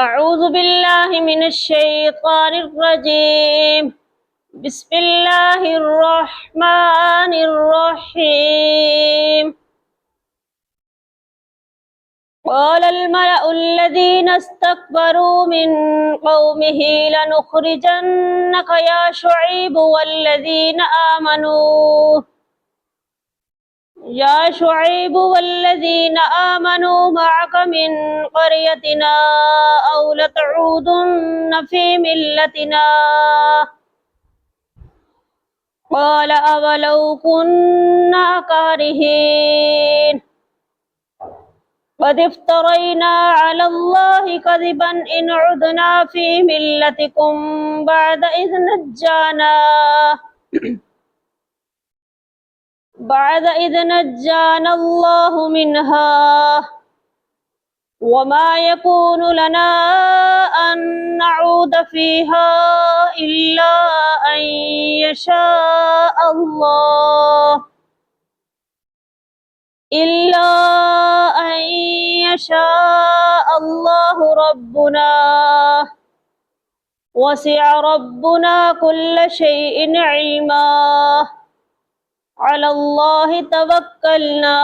أعوذ بالله من الشيطان الرجيم. بسم الله الرحمن الرحيم. قال الملأ الذين استكبروا من قومه لنخرجنك يا شعيب والذين آمنوا معك من قريتنا أو لتعودن في ملتنا. قال أولو كنا كارهين قد افترينا على الله كذبا إن عدنا في ملتكم بعد إذ نجانا الله منها وما يكون لنا أن نعود فيها إلا أن يشاء الله ربنا وسع ربنا كل شيء علما على الله توكلنا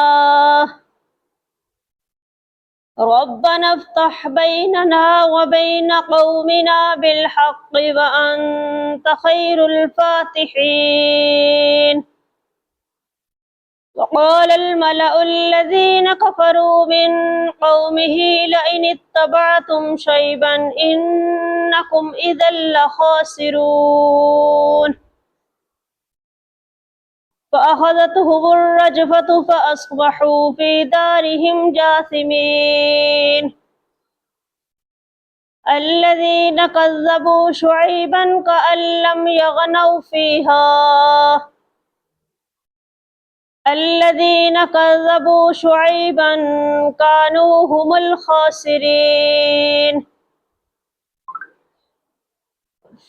ربنا افتح بيننا وبين قومنا بالحق وأنت خير الفاتحين. وقال الملأ الذين كفروا من قومه لئن اتبعتم شيبا إنكم إذا لخاسرون. فأخذتهم الرجفة فأصبحوا في دارهم جاثمين. الذين كذبوا شعيبا كأن لم يغنوا فيها. الذين كذبوا شعيبا كانوا هم الخاسرين.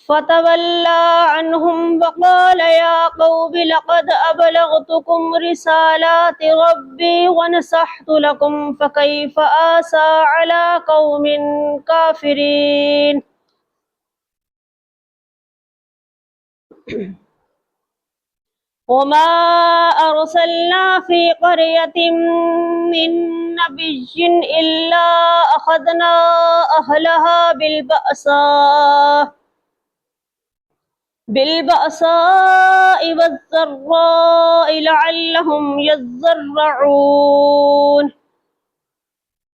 فتولى عنهم وقال يا قوم لقد أبلغتكم رسالات ربي ونصحت لكم فكيف آسى على قوم كافرين. وما أرسلنا في قرية من نبي إلا أخذنا أهلها بالبأساء والضراء لعلهم يضرعون.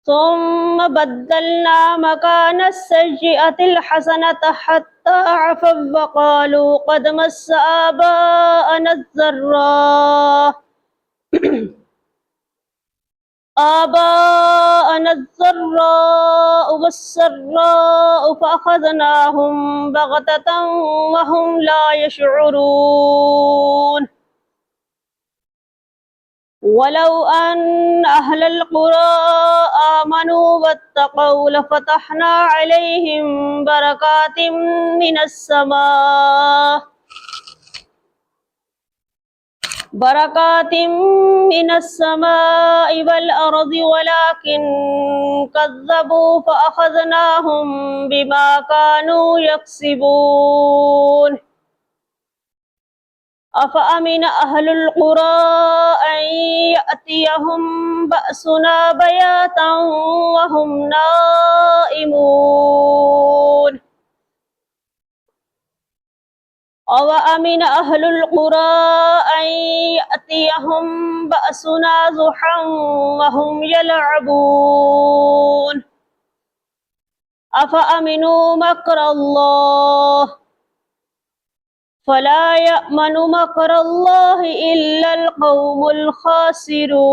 ثم بدلنا مكان السيئة الحسنة حتى عفوا وقالوا قد مس آباءنا الضراء والسراء فأخذناهم بغتة وهم لا يشعرون. ولو أن أهل القرى آمنوا واتقوا لفتحنا عليهم بركات من السماء والأرض ولكن كذبوا فأخذناهم بما كانوا يكسبون. أفأمن أهل القرى أن يأتيهم بأسنا بياتا وهم نائمون. أوأمن أهل القرى أن يأتيهم بأسنا ضحى وهم يلعبون. أفأمنوا مكر الله فلا يأمن مكر الله إلا القوم الخاسرون.